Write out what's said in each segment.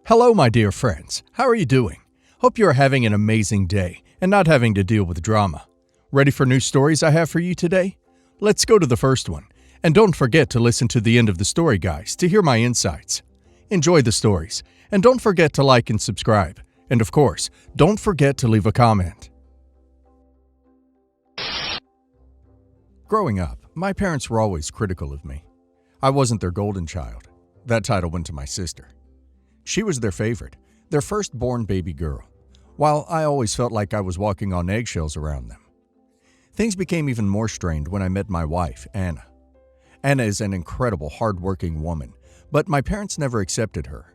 Hello, my dear friends. How are you doing? Hope you are having an amazing day and not having to deal with drama. Ready for new stories I have for you today? Let's go to the first one. And don't forget to listen to the end of the story, guys, to hear my insights. Enjoy the stories, and don't forget to like and subscribe. And of course, don't forget to leave a comment. Growing up, my parents were always critical of me. I wasn't their golden child. That title went to my sister. She was their favorite, their firstborn baby girl, while I always felt like I was walking on eggshells around them. Things became even more strained when I met my wife, Anna. Anna is an incredible, hard-working woman, but my parents never accepted her.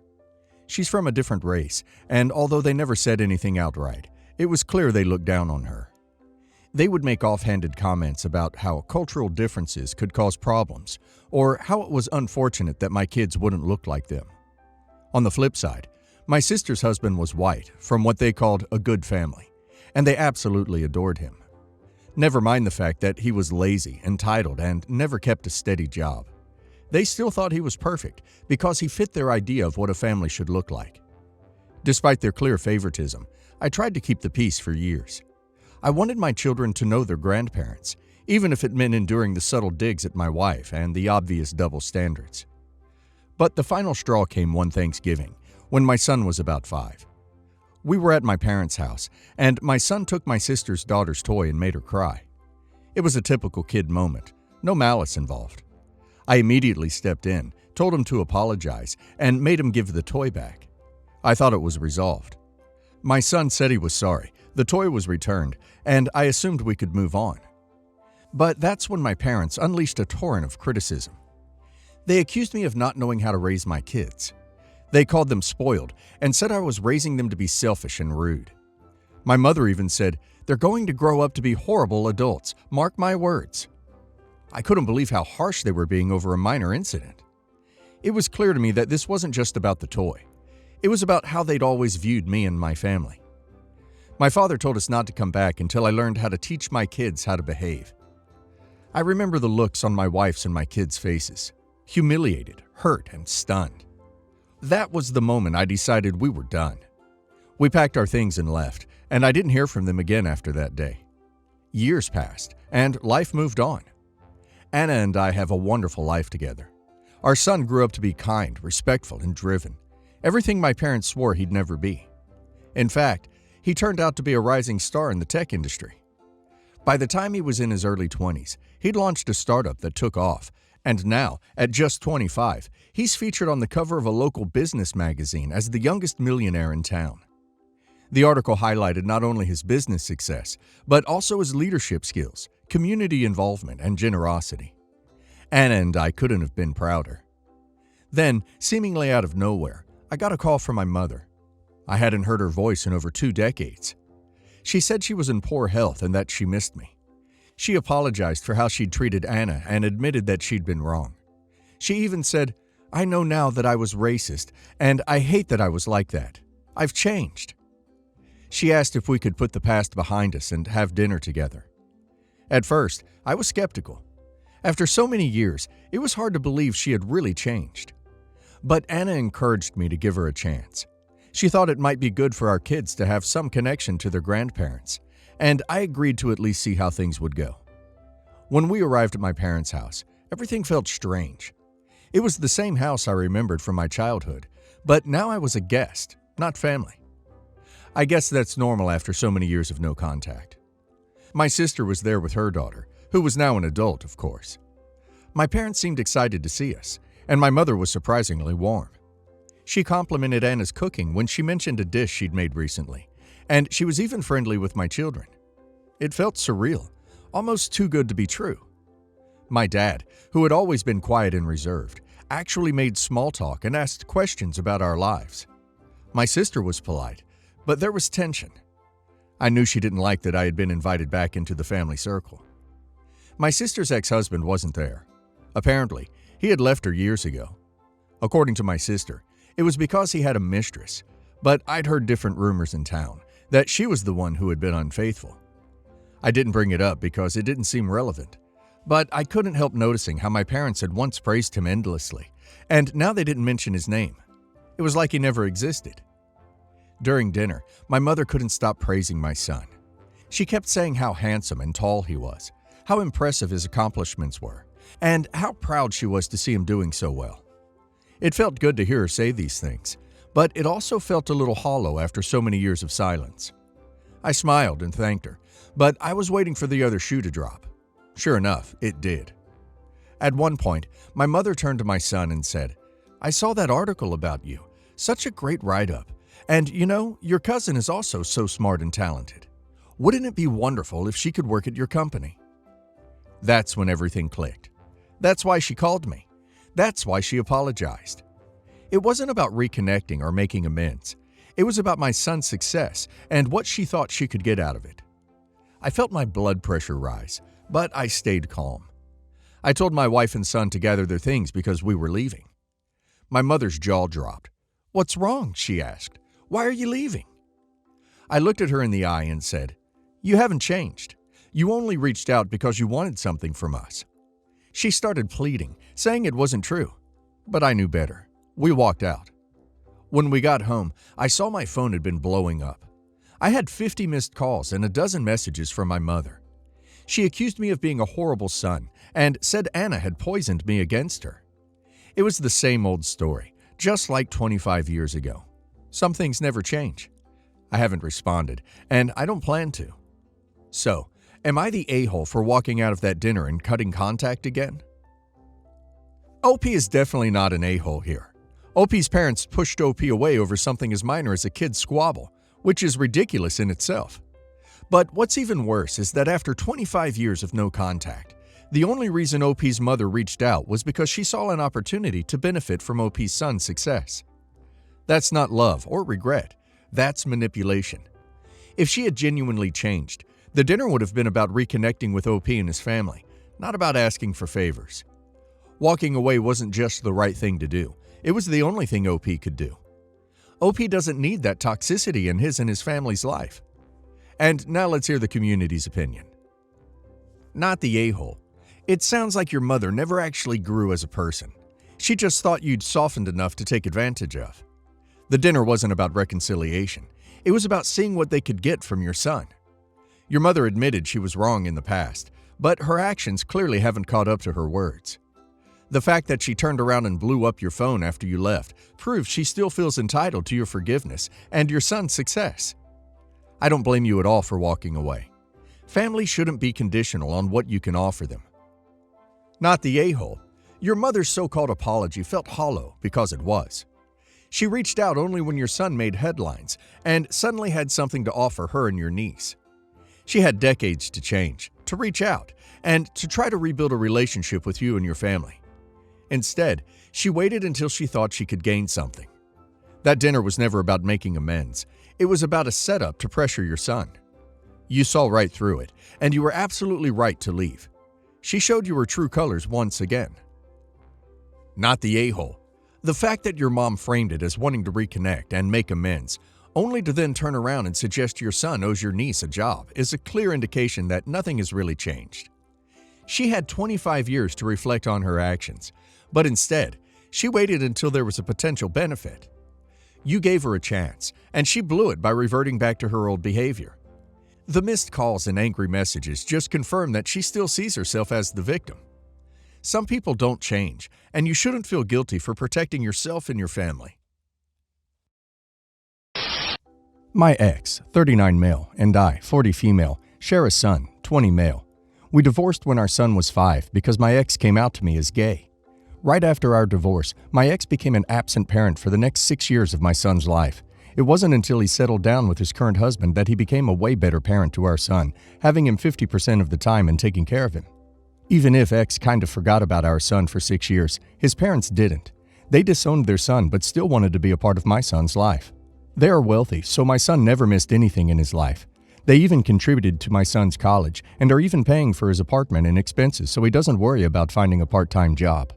She's from a different race, and although they never said anything outright, it was clear they looked down on her. They would make offhanded comments about how cultural differences could cause problems, or how it was unfortunate that my kids wouldn't look like them. On the flip side, my sister's husband was white, from what they called a good family, and they absolutely adored him. Never mind the fact that he was lazy, entitled, and never kept a steady job. They still thought he was perfect because he fit their idea of what a family should look like. Despite their clear favoritism, I tried to keep the peace for years. I wanted my children to know their grandparents, even if it meant enduring the subtle digs at my wife and the obvious double standards. But the final straw came one Thanksgiving, when my son was about 5. We were at my parents' house, and my son took my sister's daughter's toy and made her cry. It was a typical kid moment, no malice involved. I immediately stepped in, told him to apologize, and made him give the toy back. I thought it was resolved. My son said he was sorry, the toy was returned, and I assumed we could move on. But that's when my parents unleashed a torrent of criticism. They accused me of not knowing how to raise my kids. They called them spoiled and said I was raising them to be selfish and rude. My mother even said, "They're going to grow up to be horrible adults, mark my words." I couldn't believe how harsh they were being over a minor incident. It was clear to me that this wasn't just about the toy. It was about how they'd always viewed me and my family. My father told us not to come back until I learned how to teach my kids how to behave. I remember the looks on my wife's and my kids' faces. Humiliated, hurt, and stunned. That was the moment I decided we were done. We packed our things and left, and I didn't hear from them again after that day. Years passed, and life moved on. Anna and I have a wonderful life together. Our son grew up to be kind, respectful, and driven. Everything my parents swore he'd never be. In fact, he turned out to be a rising star in the tech industry. By the time he was in his early 20s, he'd launched a startup that took off. And now, at just 25, he's featured on the cover of a local business magazine as the youngest millionaire in town. The article highlighted not only his business success, but also his leadership skills, community involvement, and generosity. Anna and I couldn't have been prouder. Then, seemingly out of nowhere, I got a call from my mother. I hadn't heard her voice in over 2 decades. She said she was in poor health and that she missed me. She apologized for how she'd treated Anna and admitted that she'd been wrong. She even said, "I know now that I was racist, and I hate that I was like that. I've changed." She asked if we could put the past behind us and have dinner together. At first, I was skeptical. After so many years, it was hard to believe she had really changed. But Anna encouraged me to give her a chance. She thought it might be good for our kids to have some connection to their grandparents, and I agreed to at least see how things would go. When we arrived at my parents' house, everything felt strange. It was the same house I remembered from my childhood, but now I was a guest, not family. I guess that's normal after so many years of no contact. My sister was there with her daughter, who was now an adult, of course. My parents seemed excited to see us, and my mother was surprisingly warm. She complimented Anna's cooking when she mentioned a dish she'd made recently, and she was even friendly with my children. It felt surreal, almost too good to be true. My dad, who had always been quiet and reserved, actually made small talk and asked questions about our lives. My sister was polite, but there was tension. I knew she didn't like that I had been invited back into the family circle. My sister's ex-husband wasn't there. Apparently, he had left her years ago. According to my sister, it was because he had a mistress, but I'd heard different rumors in town, that she was the one who had been unfaithful. I didn't bring it up because it didn't seem relevant, but I couldn't help noticing how my parents had once praised him endlessly, and now they didn't mention his name. It was like he never existed. During dinner, my mother couldn't stop praising my son. She kept saying how handsome and tall he was, how impressive his accomplishments were, and how proud she was to see him doing so well. It felt good to hear her say these things, but it also felt a little hollow after so many years of silence. I smiled and thanked her, but I was waiting for the other shoe to drop. Sure enough, it did. At one point, my mother turned to my son and said, "I saw that article about you. Such a great write-up. And you know, your cousin is also so smart and talented. Wouldn't it be wonderful if she could work at your company?" That's when everything clicked. That's why she called me. That's why she apologized. It wasn't about reconnecting or making amends. It was about my son's success and what she thought she could get out of it. I felt my blood pressure rise, but I stayed calm. I told my wife and son to gather their things because we were leaving. My mother's jaw dropped. "What's wrong?" she asked. "Why are you leaving?" I looked at her in the eye and said, "You haven't changed. You only reached out because you wanted something from us." She started pleading, saying it wasn't true. But I knew better. We walked out. When we got home, I saw my phone had been blowing up. I had 50 missed calls and a dozen messages from my mother. She accused me of being a horrible son and said Anna had poisoned me against her. It was the same old story, just like 25 years ago. Some things never change. I haven't responded, and I don't plan to. So, am I the a-hole for walking out of that dinner and cutting contact again? OP is definitely not an a-hole here. OP's parents pushed OP away over something as minor as a kid's squabble, which is ridiculous in itself. But what's even worse is that after 25 years of no contact, the only reason OP's mother reached out was because she saw an opportunity to benefit from OP's son's success. That's not love or regret. That's manipulation. If she had genuinely changed, the dinner would have been about reconnecting with OP and his family, not about asking for favors. Walking away wasn't just the right thing to do. It was the only thing OP could do. OP doesn't need that toxicity in his and his family's life. And now let's hear the community's opinion. Not the a-hole. It sounds like your mother never actually grew as a person. She just thought you'd softened enough to take advantage of. The dinner wasn't about reconciliation. It was about seeing what they could get from your son. Your mother admitted she was wrong in the past, but her actions clearly haven't caught up to her words. The fact that she turned around and blew up your phone after you left proves she still feels entitled to your forgiveness and your son's success. I don't blame you at all for walking away. Family shouldn't be conditional on what you can offer them. Not the a-hole. Your mother's so-called apology felt hollow because it was. She reached out only when your son made headlines and suddenly had something to offer her and your niece. She had decades to change, to reach out, and to try to rebuild a relationship with you and your family. Instead, she waited until she thought she could gain something. That dinner was never about making amends. It was about a setup to pressure your son. You saw right through it, and you were absolutely right to leave. She showed you her true colors once again. Not the a-hole. The fact that your mom framed it as wanting to reconnect and make amends, only to then turn around and suggest your son owes your niece a job, is a clear indication that nothing has really changed. She had 25 years to reflect on her actions, but instead, she waited until there was a potential benefit. You gave her a chance, and she blew it by reverting back to her old behavior. The missed calls and angry messages just confirm that she still sees herself as the victim. Some people don't change, and you shouldn't feel guilty for protecting yourself and your family. My ex, 39 male, and I, 40 female, share a son, 20 male. We divorced when our son was 5 because my ex came out to me as gay. Right after our divorce, my ex became an absent parent for the next 6 years of my son's life. It wasn't until he settled down with his current husband that he became a way better parent to our son, having him 50% of the time and taking care of him. Even if ex kind of forgot about our son for 6 years, his parents didn't. They disowned their son but still wanted to be a part of my son's life. They are wealthy, so my son never missed anything in his life. They even contributed to my son's college and are even paying for his apartment and expenses so he doesn't worry about finding a part-time job.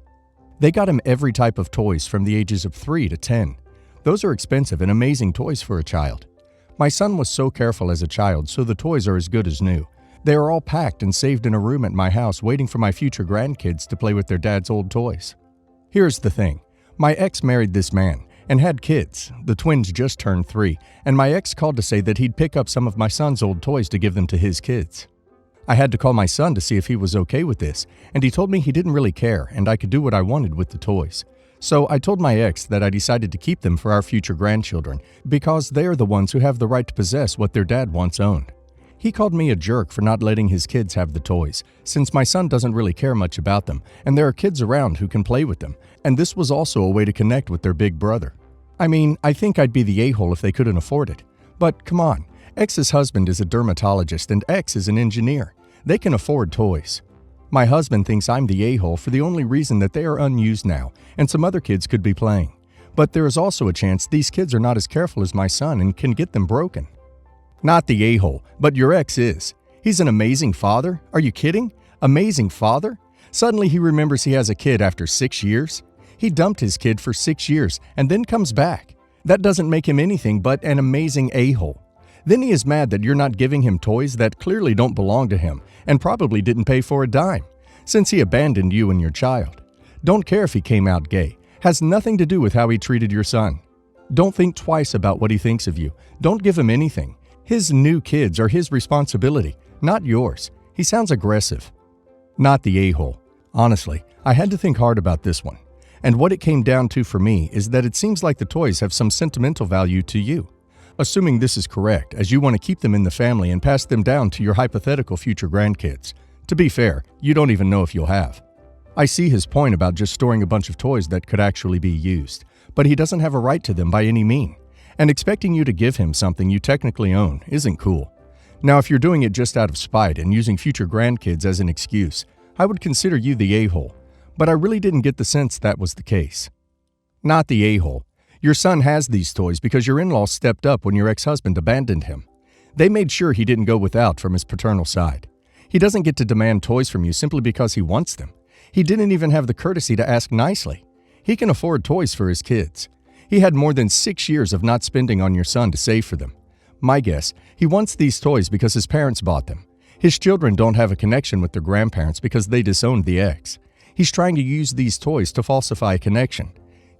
They got him every type of toys from the ages of 3 to 10. Those are expensive and amazing toys for a child. My son was so careful as a child, so the toys are as good as new. They are all packed and saved in a room at my house waiting for my future grandkids to play with their dad's old toys. Here's the thing. My ex married this man, and had kids. The twins just turned 3, and my ex called to say that he'd pick up some of my son's old toys to give them to his kids. I had to call my son to see if he was okay with this, and he told me he didn't really care and I could do what I wanted with the toys. So I told my ex that I decided to keep them for our future grandchildren because they are the ones who have the right to possess what their dad once owned. He called me a jerk for not letting his kids have the toys, since my son doesn't really care much about them and there are kids around who can play with them, and this was also a way to connect with their big brother. I mean, I think I'd be the a-hole if they couldn't afford it. But come on, X's husband is a dermatologist and X is an engineer. They can afford toys. My husband thinks I'm the a-hole for the only reason that they are unused now and some other kids could be playing. But there is also a chance these kids are not as careful as my son and can get them broken. Not the a-hole, but your ex is. He's an amazing father? Are you kidding? Amazing father? Suddenly he remembers he has a kid after 6 years? He dumped his kid for 6 years and then comes back. That doesn't make him anything but an amazing a-hole. Then he is mad that you're not giving him toys that clearly don't belong to him and probably didn't pay for a dime, since he abandoned you and your child. Don't care if he came out gay. Has nothing to do with how he treated your son. Don't think twice about what he thinks of you. Don't give him anything. His new kids are his responsibility, not yours. He sounds aggressive. Not the a-hole. Honestly, I had to think hard about this one. And what it came down to for me is that it seems like the toys have some sentimental value to you. Assuming this is correct, as you want to keep them in the family and pass them down to your hypothetical future grandkids. To be fair, you don't even know if you'll have. I see his point about just storing a bunch of toys that could actually be used, but he doesn't have a right to them by any means. And expecting you to give him something you technically own isn't cool. Now, if you're doing it just out of spite and using future grandkids as an excuse, I would consider you the a-hole, but I really didn't get the sense that was the case. Not the a-hole. Your son has these toys because your in-laws stepped up when your ex-husband abandoned him. They made sure he didn't go without from his paternal side. He doesn't get to demand toys from you simply because he wants them. He didn't even have the courtesy to ask nicely. He can afford toys for his kids. He had more than 6 years of not spending on your son to save for them. My guess, he wants these toys because his parents bought them. His children don't have a connection with their grandparents because they disowned the ex. He's trying to use these toys to falsify a connection.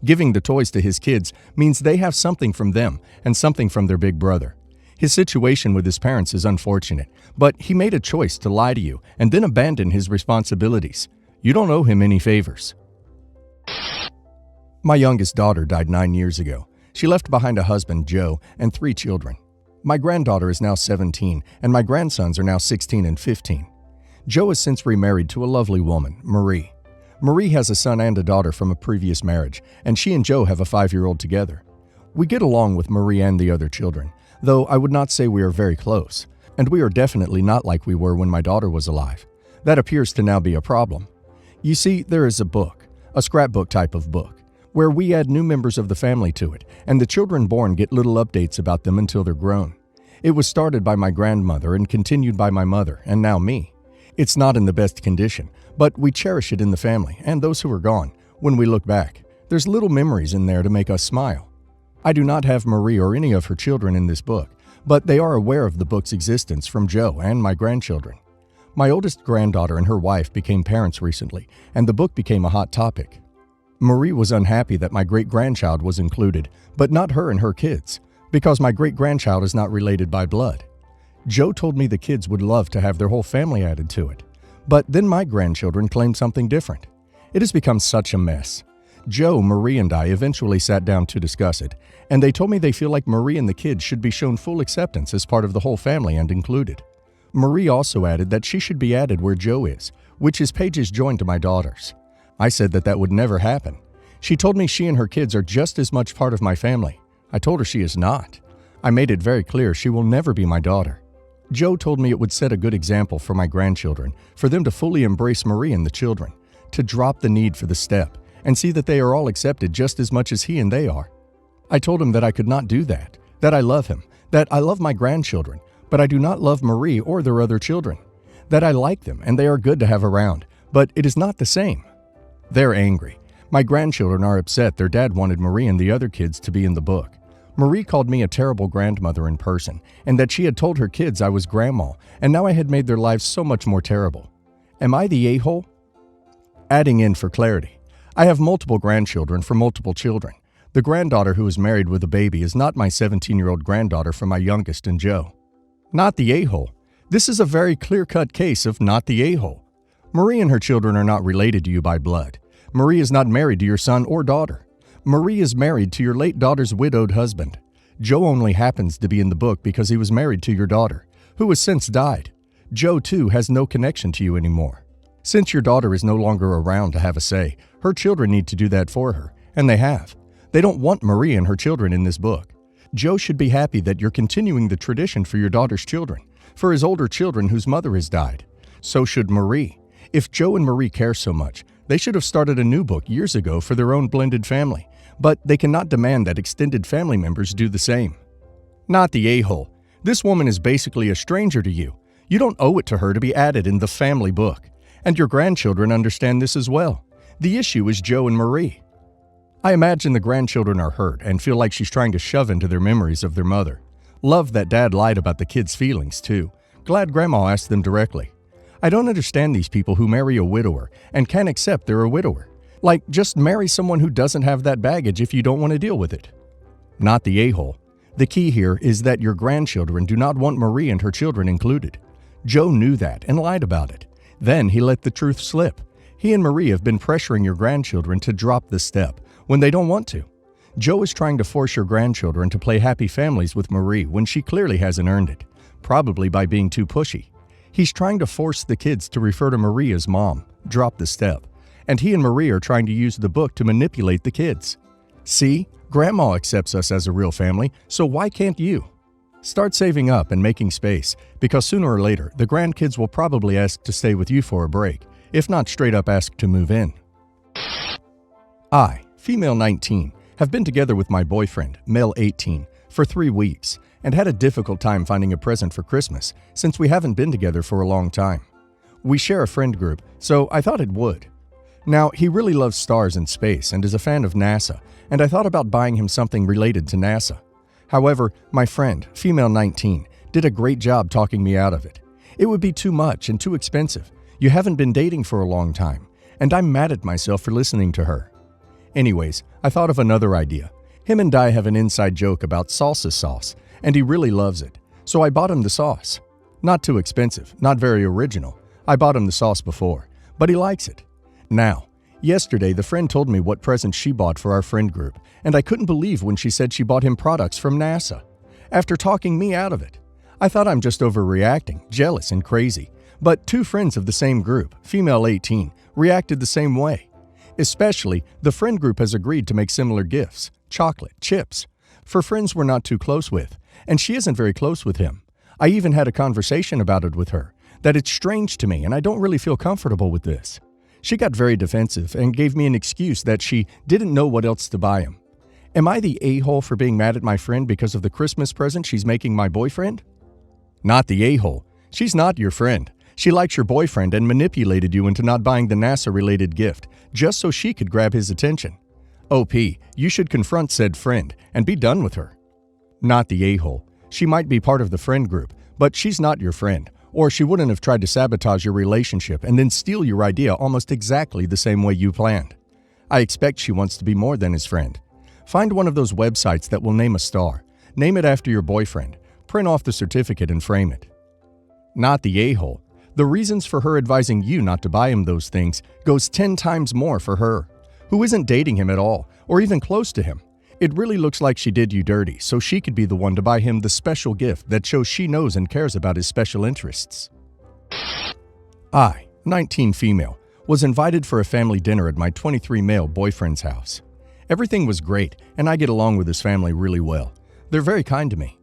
Giving the toys to his kids means they have something from them and something from their big brother. His situation with his parents is unfortunate, but he made a choice to lie to you and then abandon his responsibilities. You don't owe him any favors. My youngest daughter died 9 years ago. She left behind a husband, Joe, and 3 children. My granddaughter is now 17, and my grandsons are now 16 and 15. Joe has since remarried to a lovely woman, Marie. Marie has a son and a daughter from a previous marriage, and she and Joe have a 5-year-old together. We get along with Marie and the other children, though I would not say we are very close, and we are definitely not like we were when my daughter was alive. That appears to now be a problem. You see, there is a book, a scrapbook type of book, where we add new members of the family to it, and the children born get little updates about them until they're grown. It was started by my grandmother and continued by my mother, and now me. It's not in the best condition, but we cherish it in the family, and those who are gone, when we look back. There's little memories in there to make us smile. I do not have Marie or any of her children in this book, but they are aware of the book's existence from Joe and my grandchildren. My oldest granddaughter and her wife became parents recently, and the book became a hot topic. Marie was unhappy that my great-grandchild was included, but not her and her kids, because my great-grandchild is not related by blood. Joe told me the kids would love to have their whole family added to it, but then my grandchildren claimed something different. It has become such a mess. Joe, Marie, and I eventually sat down to discuss it, and they told me they feel like Marie and the kids should be shown full acceptance as part of the whole family and included. Marie also added that she should be added where Joe is, which is pages joined to my daughters. I said that would never happen. She told me she and her kids are just as much part of my family. I told her she is not. I made it very clear she will never be my daughter. Joe told me it would set a good example for my grandchildren, for them to fully embrace Marie and the children, to drop the need for the step, and see that they are all accepted just as much as he and they are. I told him that I could not do that I love him, that I love my grandchildren, but I do not love Marie or their other children, that I like them and they are good to have around, but it is not the same. They're angry. My grandchildren are upset their dad wanted Marie and the other kids to be in the book. Marie called me a terrible grandmother in person, and that she had told her kids I was grandma, and now I had made their lives so much more terrible. Am I the a-hole? Adding in for clarity, I have multiple grandchildren for multiple children. The granddaughter who is married with a baby is not my 17-year-old granddaughter from my youngest and Joe. Not the a-hole. This is a very clear-cut case of not the a-hole. Marie and her children are not related to you by blood. Marie is not married to your son or daughter. Marie is married to your late daughter's widowed husband. Joe only happens to be in the book because he was married to your daughter, who has since died. Joe, too, has no connection to you anymore. Since your daughter is no longer around to have a say, her children need to do that for her, and they have. They don't want Marie and her children in this book. Joe should be happy that you're continuing the tradition for your daughter's children, for his older children whose mother has died. So should Marie. If Joe and Marie care so much, they should have started a new book years ago for their own blended family, but they cannot demand that extended family members do the same. Not the a-hole. This woman is basically a stranger to you. You don't owe it to her to be added in the family book. And your grandchildren understand this as well. The issue is Joe and Marie. I imagine the grandchildren are hurt and feel like she's trying to shove into their memories of their mother. Love that Dad lied about the kids' feelings, too. Glad Grandma asked them directly. I don't understand these people who marry a widower and can't accept they're a widower. Like, just marry someone who doesn't have that baggage if you don't want to deal with it. Not the a-hole. The key here is that your grandchildren do not want Marie and her children included. Joe knew that and lied about it. Then he let the truth slip. He and Marie have been pressuring your grandchildren to drop the step when they don't want to. Joe is trying to force your grandchildren to play happy families with Marie when she clearly hasn't earned it, probably by being too pushy. He's trying to force the kids to refer to Marie as mom, drop the step, and he and Marie are trying to use the book to manipulate the kids. See, Grandma accepts us as a real family, so why can't you? Start saving up and making space, because sooner or later, the grandkids will probably ask to stay with you for a break, if not straight up ask to move in. I, female 19, have been together with my boyfriend, male 18, for 3 weeks, and had a difficult time finding a present for Christmas, since we haven't been together for a long time. We share a friend group, so I thought it would. Now, he really loves stars and space and is a fan of NASA, and I thought about buying him something related to NASA. However, my friend, female 19, did a great job talking me out of it. It would be too much and too expensive. You haven't been dating for a long time, and I'm mad at myself for listening to her. Anyways, I thought of another idea. Him and I have an inside joke about salsa sauce, and he really loves it. So I bought him the sauce. Not too expensive, not very original. I bought him the sauce before, but he likes it. Now, yesterday the friend told me what present she bought for our friend group, and I couldn't believe when she said she bought him products from NASA. After talking me out of it. I thought I'm just overreacting, jealous and crazy. But 2 friends of the same group, female 18, reacted the same way. Especially, the friend group has agreed to make similar gifts, chocolate, chips, for friends we're not too close with, and she isn't very close with him. I even had a conversation about it with her, that it's strange to me and I don't really feel comfortable with this. She got very defensive and gave me an excuse that she didn't know what else to buy him. Am I the a-hole for being mad at my friend because of the Christmas present she's making my boyfriend? Not the a-hole. She's not your friend. She likes your boyfriend and manipulated you into not buying the NASA-related gift, just so she could grab his attention. OP, you should confront said friend and be done with her. Not the a-hole. She might be part of the friend group, but she's not your friend, or she wouldn't have tried to sabotage your relationship and then steal your idea almost exactly the same way you planned. I expect she wants to be more than his friend. Find one of those websites that will name a star. Name it after your boyfriend. Print off the certificate and frame it. Not the a-hole. The reasons for her advising you not to buy him those things goes 10 times more for her, who isn't dating him at all, or even close to him. It really looks like she did you dirty, so she could be the one to buy him the special gift that shows she knows and cares about his special interests. I, 19 female, was invited for a family dinner at my 23 male boyfriend's house. Everything was great, and I get along with his family really well. They're very kind to me.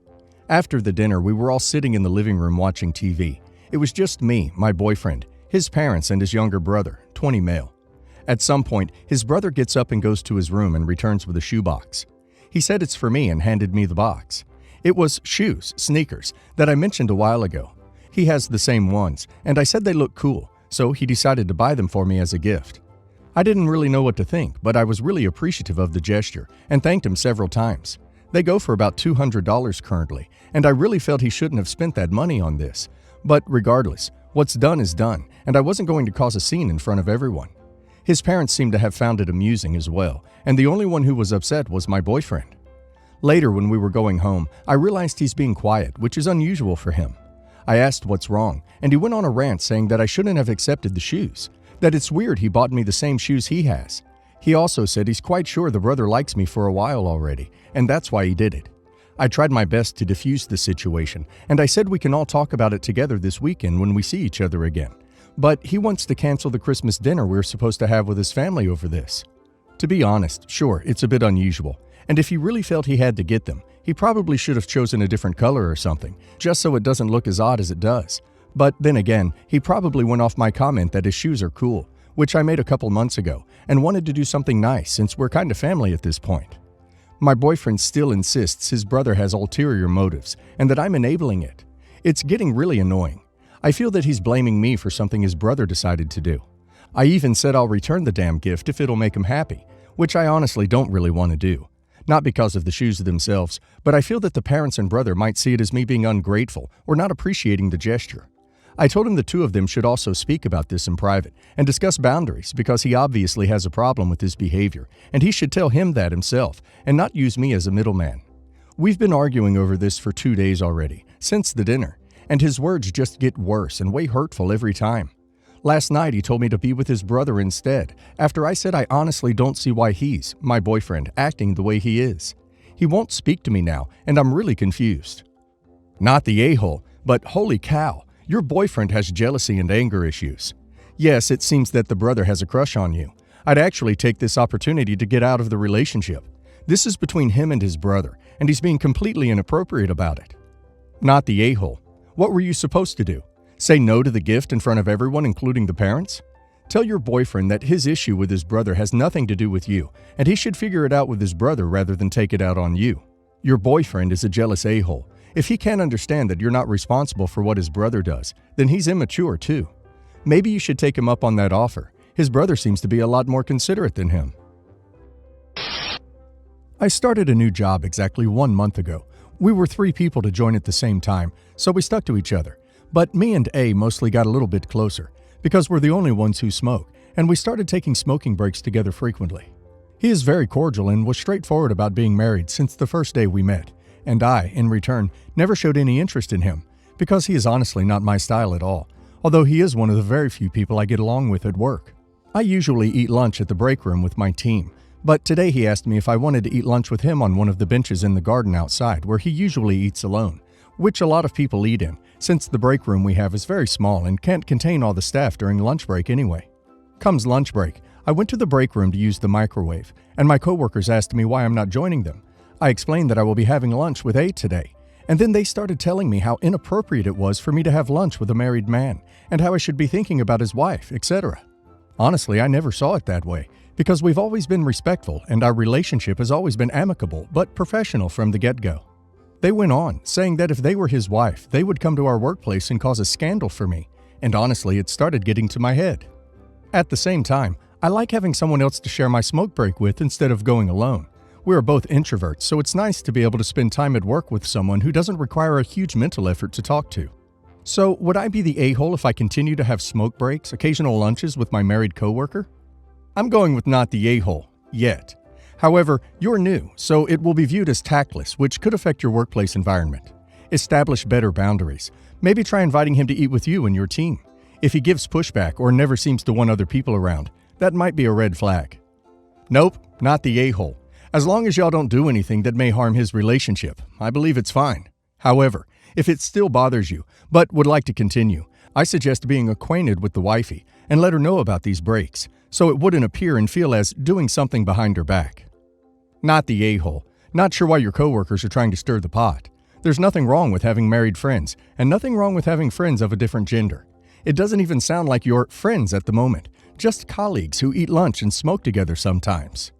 After the dinner, we were all sitting in the living room watching TV. It was just me, my boyfriend, his parents, and his younger brother, 20 male. At some point, his brother gets up and goes to his room and returns with a shoebox. He said it's for me and handed me the box. It was shoes, sneakers, that I mentioned a while ago. He has the same ones, and I said they look cool, so he decided to buy them for me as a gift. I didn't really know what to think, but I was really appreciative of the gesture and thanked him several times. They go for about $200 currently, and I really felt he shouldn't have spent that money on this. But regardless, what's done is done, and I wasn't going to cause a scene in front of everyone. His parents seemed to have found it amusing as well, and the only one who was upset was my boyfriend. Later, when we were going home, I realized he's being quiet, which is unusual for him. I asked what's wrong, and he went on a rant saying that I shouldn't have accepted the shoes, that it's weird he bought me the same shoes he has. He also said he's quite sure the brother likes me for a while already, and that's why he did it. I tried my best to defuse the situation, and I said we can all talk about it together this weekend when we see each other again. But he wants to cancel the Christmas dinner we're supposed to have with his family over this. To be honest, sure, it's a bit unusual, and if he really felt he had to get them, he probably should have chosen a different color or something, just so it doesn't look as odd as it does. But then again, he probably went off my comment that his shoes are cool, which I made a couple months ago, and wanted to do something nice since we're kind of family at this point. My boyfriend still insists his brother has ulterior motives and that I'm enabling it. It's getting really annoying. I feel that he's blaming me for something his brother decided to do. I even said I'll return the damn gift if it'll make him happy, which I honestly don't really want to do. Not because of the shoes themselves, but I feel that the parents and brother might see it as me being ungrateful or not appreciating the gesture. I told him the two of them should also speak about this in private and discuss boundaries because he obviously has a problem with his behavior, and he should tell him that himself and not use me as a middleman. We've been arguing over this for 2 days already, since the dinner, and his words just get worse and way hurtful every time. Last night he told me to be with his brother instead, after I said I honestly don't see why he's, my boyfriend, acting the way he is. He won't speak to me now, and I'm really confused. Not the a-hole, but holy cow, your boyfriend has jealousy and anger issues. Yes, it seems that the brother has a crush on you. I'd actually take this opportunity to get out of the relationship. This is between him and his brother, and he's being completely inappropriate about it. Not the a-hole. What were you supposed to do? Say no to the gift in front of everyone, including the parents? Tell your boyfriend that his issue with his brother has nothing to do with you, and he should figure it out with his brother rather than take it out on you. Your boyfriend is a jealous a-hole. If he can't understand that you're not responsible for what his brother does, then he's immature too. Maybe you should take him up on that offer. His brother seems to be a lot more considerate than him. I started a new job exactly 1 month ago. We were 3 people to join at the same time, so we stuck to each other. But me and A mostly got a little bit closer, because we're the only ones who smoke, and we started taking smoking breaks together frequently. He is very cordial and was straightforward about being married since the first day we met, and I, in return, never showed any interest in him, because he is honestly not my style at all, although he is one of the very few people I get along with at work. I usually eat lunch at the break room with my team, but today he asked me if I wanted to eat lunch with him on one of the benches in the garden outside where he usually eats alone, which a lot of people eat in, since the break room we have is very small and can't contain all the staff during lunch break anyway. Comes lunch break, I went to the break room to use the microwave, and my coworkers asked me why I'm not joining them. I explained that I will be having lunch with A today, and then they started telling me how inappropriate it was for me to have lunch with a married man, and how I should be thinking about his wife, etc. Honestly, I never saw it that way, because we've always been respectful and our relationship has always been amicable but professional from the get-go. They went on, saying that if they were his wife, they would come to our workplace and cause a scandal for me, and honestly, it started getting to my head. At the same time, I like having someone else to share my smoke break with instead of going alone. We are both introverts, so it's nice to be able to spend time at work with someone who doesn't require a huge mental effort to talk to. So, would I be the a-hole if I continue to have smoke breaks, occasional lunches with my married coworker? I'm going with not the a-hole, yet. However, you're new, so it will be viewed as tactless, which could affect your workplace environment. Establish better boundaries. Maybe try inviting him to eat with you and your team. If he gives pushback or never seems to want other people around, that might be a red flag. Nope, not the a-hole. As long as y'all don't do anything that may harm his relationship, I believe it's fine. However, if it still bothers you, but would like to continue, I suggest being acquainted with the wifey and let her know about these breaks, so it wouldn't appear and feel as doing something behind her back. Not the a-hole. Not sure why your coworkers are trying to stir the pot. There's nothing wrong with having married friends, and nothing wrong with having friends of a different gender. It doesn't even sound like you're friends at the moment, just colleagues who eat lunch and smoke together sometimes.